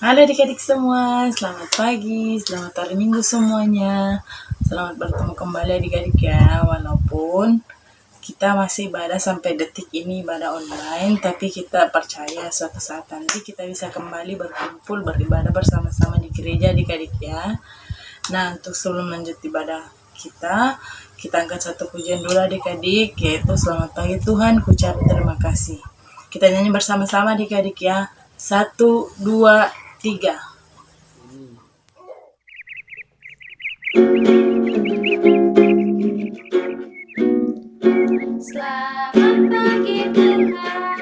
Halo adik-adik semua, selamat pagi, selamat hari Minggu semuanya. Selamat bertemu kembali adik-adik ya. Walaupun kita masih ibadah sampai detik ini ibadah online, tapi kita percaya suatu saat nanti kita bisa kembali berkumpul beribadah bersama-sama di gereja adik-adik ya. Nah, untuk sebelum lanjut ibadah kita angkat satu pujian dulu adik-adik, yaitu selamat pagi Tuhan, kucap terima kasih. Kita nyanyi bersama-sama adik-adik ya. 1, 2, 3. Selamat pagi Tuhan,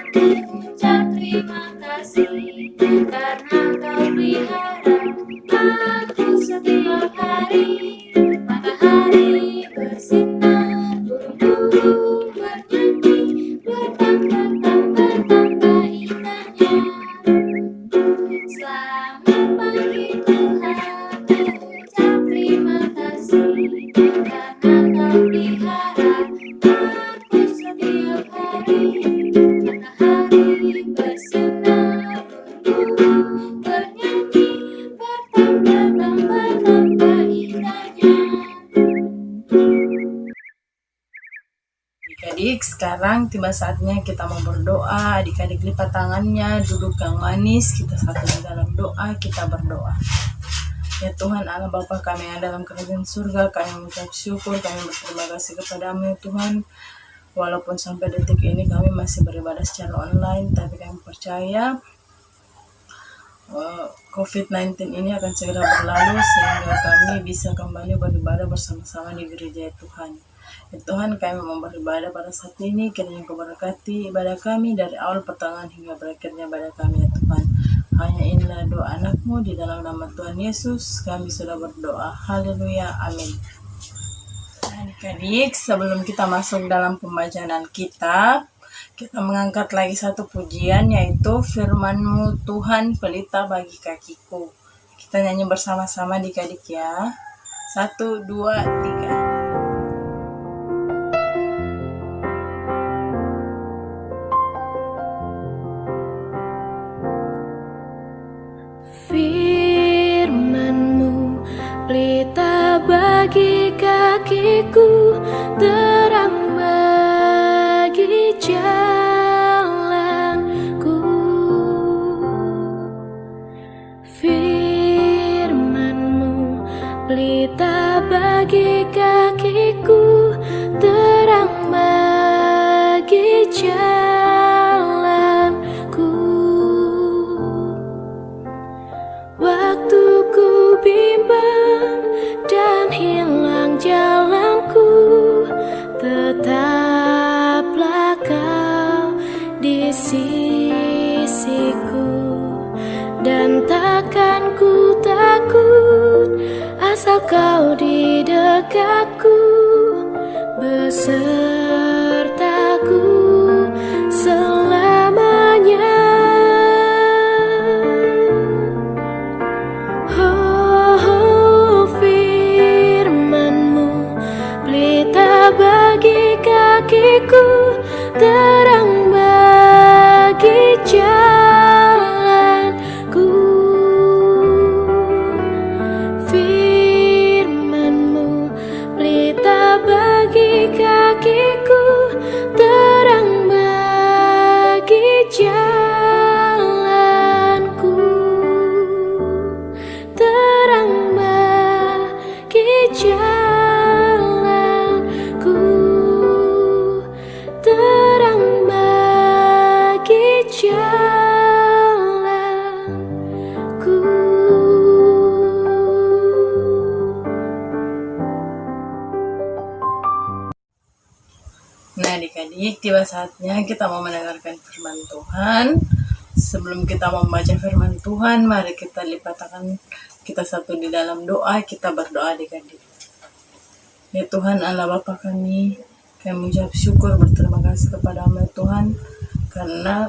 ucap terima kasih karena Kau pelihara aku setiap hari. Matahari bersinar, burung-burung bernyanyi, bertambah-tambah indahnya. Selamat pagi Tuhan, ucap terima kasih karena Kau pelihara aku setiap hari. Matahari bersinar, burung bernyanyi, bertambah-tambah indahnya. Adik-adik, sekarang tiba saatnya kita mau berdoa. Adik-adik lipat tangannya, duduk yang manis, kita satu di dalam doa, kita berdoa. Ya Tuhan Allah Bapa kami yang dalam kerajaan surga, kami mengucap syukur, kami berterima kasih kepadamu ya Tuhan. Walaupun sampai detik ini kami masih beribadah secara online, tapi kami percaya COVID-19 ini akan segera berlalu sehingga kami bisa kembali beribadah bersama-sama di gereja ya Tuhan. Ya Tuhan, kami mau beribadah pada saat ini, kiranya Kau berkati ibadah kami dari awal pertengahan hingga berakhirnya ibadah kami ya Tuhan. Hanya inilah doa anak-Mu, di dalam nama Tuhan Yesus kami sudah berdoa. Haleluya, amin. Adik-adik, sebelum kita masuk dalam pembacaan Alkitab, kita mengangkat lagi satu pujian, yaitu firman-Mu Tuhan pelita bagi kakiku. Kita nyanyi bersama-sama adik-adik ya. 1, 2, 3. Firman-Mu pelita bagi kakiku, terang bagi jalanku. Firman-Mu pelita bagi kakiku, terang bagi jalanku. Waktu ku bimbang dan hilang jalanku, tetaplah Kau di sisiku, dan takkan ku takut asal Kau di dekatku, besertaku selamanya. Bagi kakiku, terang bagi jalanku. Firman-Mu pelita bagi kakiku, terang bagi jalanku, terang bagi jalanku. Terang bagi jalanku. Nah adik-adik, tiba saatnya kita mau mendengarkan firman Tuhan. Sebelum kita membaca firman Tuhan, mari kita lipat tangan kita satu di dalam doa, kita berdoa adik-adik. Ya Tuhan Allah Bapa kami mengucap syukur, berterima kasih kepada-Mu ya Tuhan, karena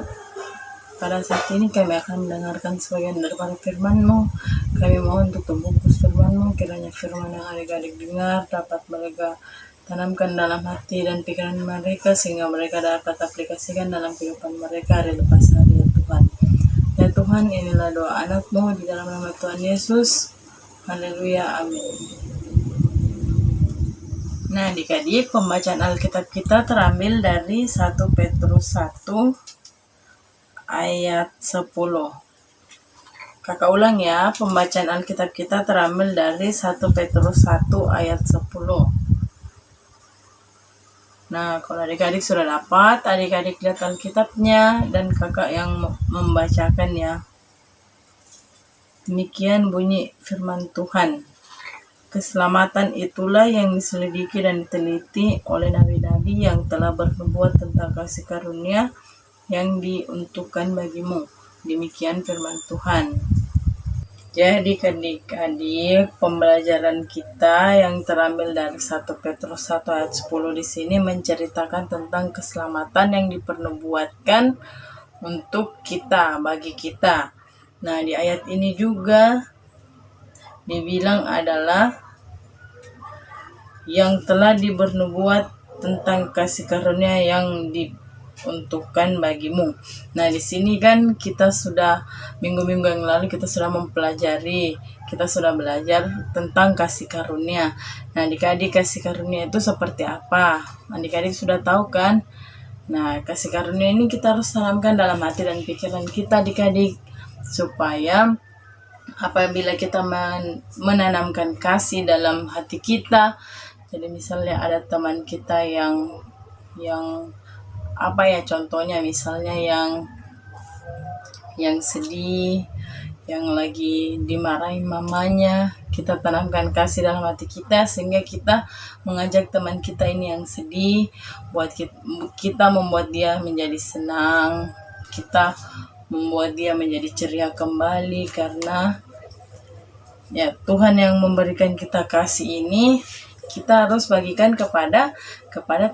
pada saat ini kami akan mendengarkan sebagian daripada firman-Mu. Kami mohon untuk membungkus firman-Mu, kiranya firman yang adik-adik dengar dapat mereka tanamkan dalam hati dan pikiran mereka, sehingga mereka dapat aplikasikan dalam kehidupan mereka hari lepas hari ya Tuhan. Ya Tuhan, Tuhan, inilah doa anakmu di dalam nama Tuhan Yesus. Haleluya, amin. Nah, adik-adik, pembacaan Alkitab kita terambil dari 1 Petrus 1 ayat 10. Kakak ulang ya, pembacaan Alkitab kita terambil dari 1 Petrus 1 ayat 10. Nah, kalau adik-adik sudah dapat, adik-adik lihat Alkitabnya dan kakak yang membacakan ya. Demikian bunyi firman Tuhan. Keselamatan itulah yang diselidiki dan diteliti oleh nabi-nabi yang telah bernubuat tentang kasih karunia yang diuntukkan bagimu. Demikian firman Tuhan. Jadi adik-adik, pembelajaran kita yang terambil dari 1 Petrus 1 ayat 10 di sini menceritakan tentang keselamatan yang dipernubuatkan untuk kita, bagi kita. Nah, di ayat ini juga dibilang adalah yang telah dibernubuat tentang kasih karunia yang diuntukkan bagimu. Nah, di sini kan kita sudah minggu-minggu yang lalu kita sudah mempelajari, kita sudah belajar tentang kasih karunia. Nah, adik-adik, kasih karunia itu seperti apa? Adik-adik sudah tahu kan? Nah, kasih karunia ini kita harus tanamkan dalam hati dan pikiran kita, adik-adik, supaya apabila kita menanamkan kasih dalam hati kita, jadi misalnya ada teman kita yang apa ya, contohnya misalnya yang sedih, yang lagi dimarahin mamanya, kita tanamkan kasih dalam hati kita sehingga kita mengajak teman kita ini yang sedih, buat kita membuat dia menjadi senang, kita membuat dia menjadi ceria kembali, karena ya Tuhan yang memberikan kita kasih ini kita harus bagikan kepada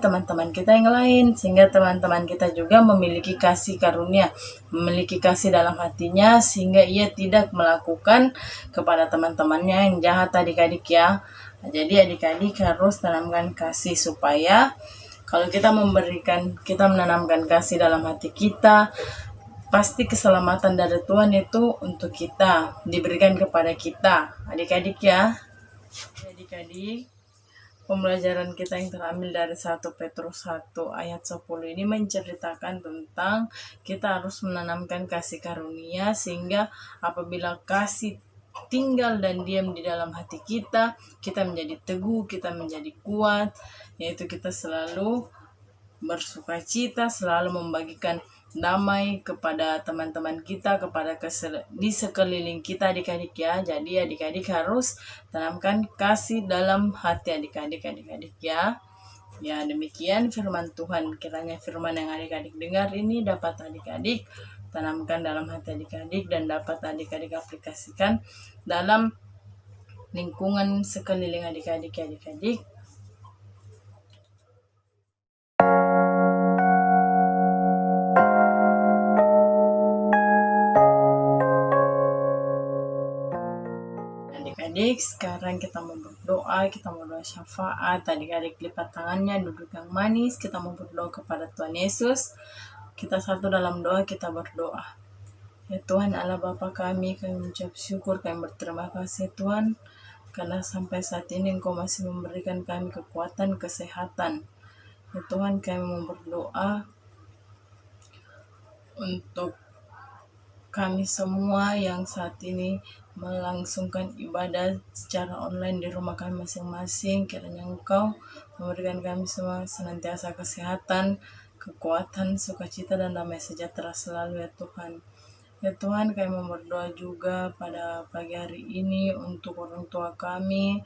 teman-teman kita yang lain, sehingga teman-teman kita juga memiliki kasih karunia, memiliki kasih dalam hatinya, sehingga ia tidak melakukan kepada teman-temannya yang jahat, adik-adik ya. Jadi adik-adik harus tanamkan kasih, supaya kalau kita menanamkan kasih dalam hati kita, pasti keselamatan dari Tuhan itu untuk kita, diberikan kepada kita, adik-adik ya. Adik-adik, pembelajaran kita yang terambil dari 1 Petrus 1 ayat 10 ini menceritakan tentang kita harus menanamkan kasih karunia, sehingga apabila kasih tinggal dan diam di dalam hati kita, kita menjadi teguh, kita menjadi kuat, yaitu kita selalu bersukacita, selalu membagikan damai kepada teman-teman kita, kepada di sekeliling kita, adik-adik ya. Jadi adik-adik harus tanamkan kasih dalam hati adik-adik ya. Ya, demikian firman Tuhan. Kiranya firman yang adik-adik dengar ini dapat adik-adik tanamkan dalam hati adik-adik dan dapat adik-adik aplikasikan dalam lingkungan sekeliling adik-adik ya, adik-adik. Adik-adik, sekarang kita mau berdoa, kita mau doa syafaat. Adik-adik lipat tangannya, duduk yang manis, kita mau berdoa kepada Tuhan Yesus. Kita satu dalam doa, kita berdoa. Ya Tuhan Allah Bapa kami mengucap syukur, kami berterima kasih Tuhan, karena sampai saat ini Engkau masih memberikan kami kekuatan, kesehatan. Ya Tuhan, kami mau berdoa untuk kami semua yang saat ini melangsungkan ibadah secara online di rumah kami masing-masing. Kiranya Engkau memberikan kami semua senantiasa kesehatan, kekuatan, sukacita, dan damai sejahtera selalu ya Tuhan. Ya Tuhan, kami mau berdoa juga pada pagi hari ini untuk orang tua kami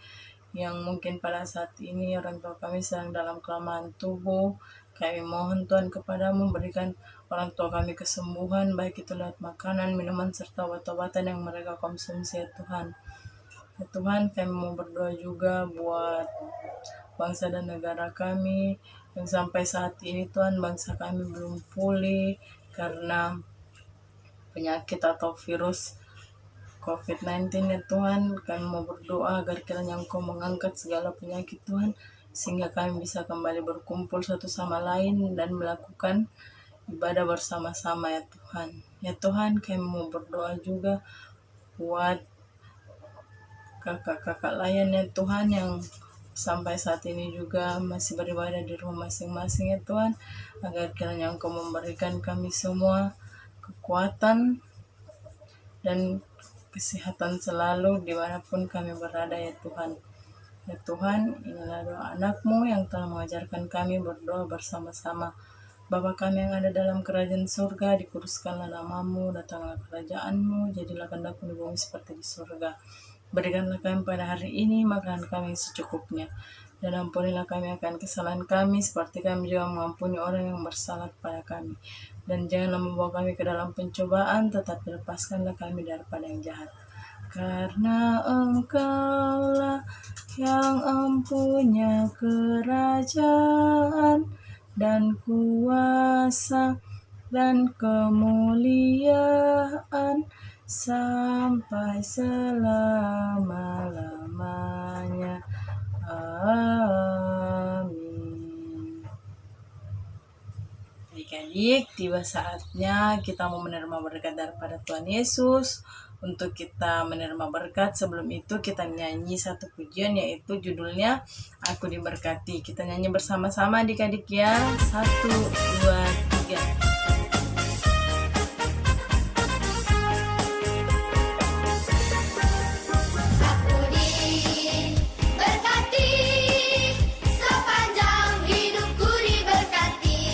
yang mungkin pada saat ini orang tua kami sedang dalam kelemahan tubuh. Kami mohon Tuhan kepadamu, berikan orang tua kami kesembuhan, baik itu lewat makanan, minuman, serta obat-obatan yang mereka konsumsi ya Tuhan. Ya Tuhan, kami mau berdoa juga buat bangsa dan negara kami yang sampai saat ini Tuhan, bangsa kami belum pulih karena penyakit atau virus COVID-19 ya Tuhan. Kami mau berdoa agar kiranya Engkau mengangkat segala penyakit Tuhan, sehingga kami bisa kembali berkumpul satu sama lain dan melakukan ibadah bersama-sama ya Tuhan. Ya Tuhan, kami mau berdoa juga buat kakak-kakak layan ya Tuhan yang sampai saat ini juga masih beribadah di rumah masing-masing ya Tuhan, agar kiranya Engkau memberikan kami semua kekuatan dan kesehatan selalu dimanapun kami berada ya Tuhan. Ya Tuhan, inilah doa anak-Mu yang telah mengajarkan kami berdoa bersama-sama. Bapa kami yang ada dalam kerajaan surga, dikuduskanlah nama-Mu, datanglah kerajaan-Mu, jadilah kehendak-Mu di bumi seperti di surga. Berikanlah kami pada hari ini makanan kami secukupnya, dan ampunilah kami akan kesalahan kami, seperti kami juga mengampuni orang yang bersalah kepada kami. Dan janganlah membawa kami ke dalam pencobaan, tetapi lepaskanlah kami daripada yang jahat. Karena Engkaulah yang empunya kerajaan dan kuasa dan kemuliaan sampai selama-lamanya. Amin. Adik-adik, tiba saatnya kita mau menerima berkat daripada Tuhan Yesus. Untuk kita menerima berkat, sebelum itu kita nyanyi satu pujian, yaitu judulnya Aku Diberkati. Kita nyanyi bersama-sama adik-adik ya. 1, 2, 3. Aku diberkati, sepanjang hidupku diberkati.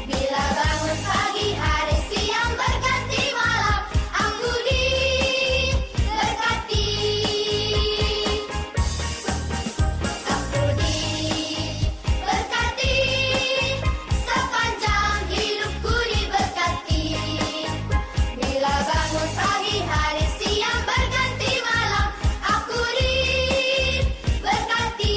Bila bangun pagi, hari, siang, berganti malam, aku diberkati. Aku diberkati, sepanjang hidupku diberkati. Bila bangun pagi, hari, siang, berganti malam, aku diberkati.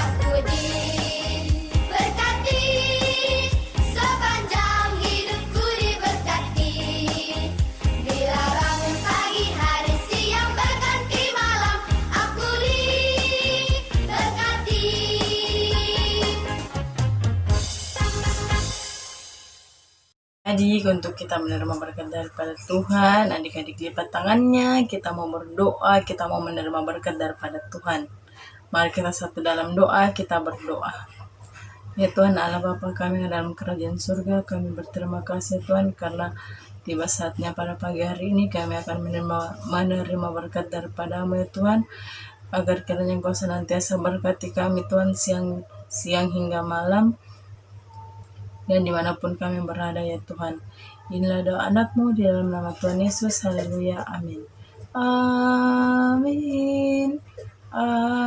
Aku diberkati, sepanjang hidupku diberkati. Bila bangun pagi, hari, siang, berganti malam, aku diberkati. Adik, untuk kita menerima berkat daripada Tuhan, adik-adik lipat tangannya, kita mau berdoa, kita mau menerima berkat daripada Tuhan. Mari kita satu dalam doa, kita berdoa. Ya Tuhan Allah Bapa kami yang dalam kerajaan surga, kami berterima kasih Tuhan karena tiba saatnya pada pagi hari ini kami akan menerima berkat daripada-Mu ya Tuhan, agar kiranya Engkau senantiasa berkati kami Tuhan siang hingga malam dan dimanapun kami berada ya Tuhan. Inilah doa anak-Mu di dalam nama Tuhan Yesus. Haleluya. Amin. Amin. Amin.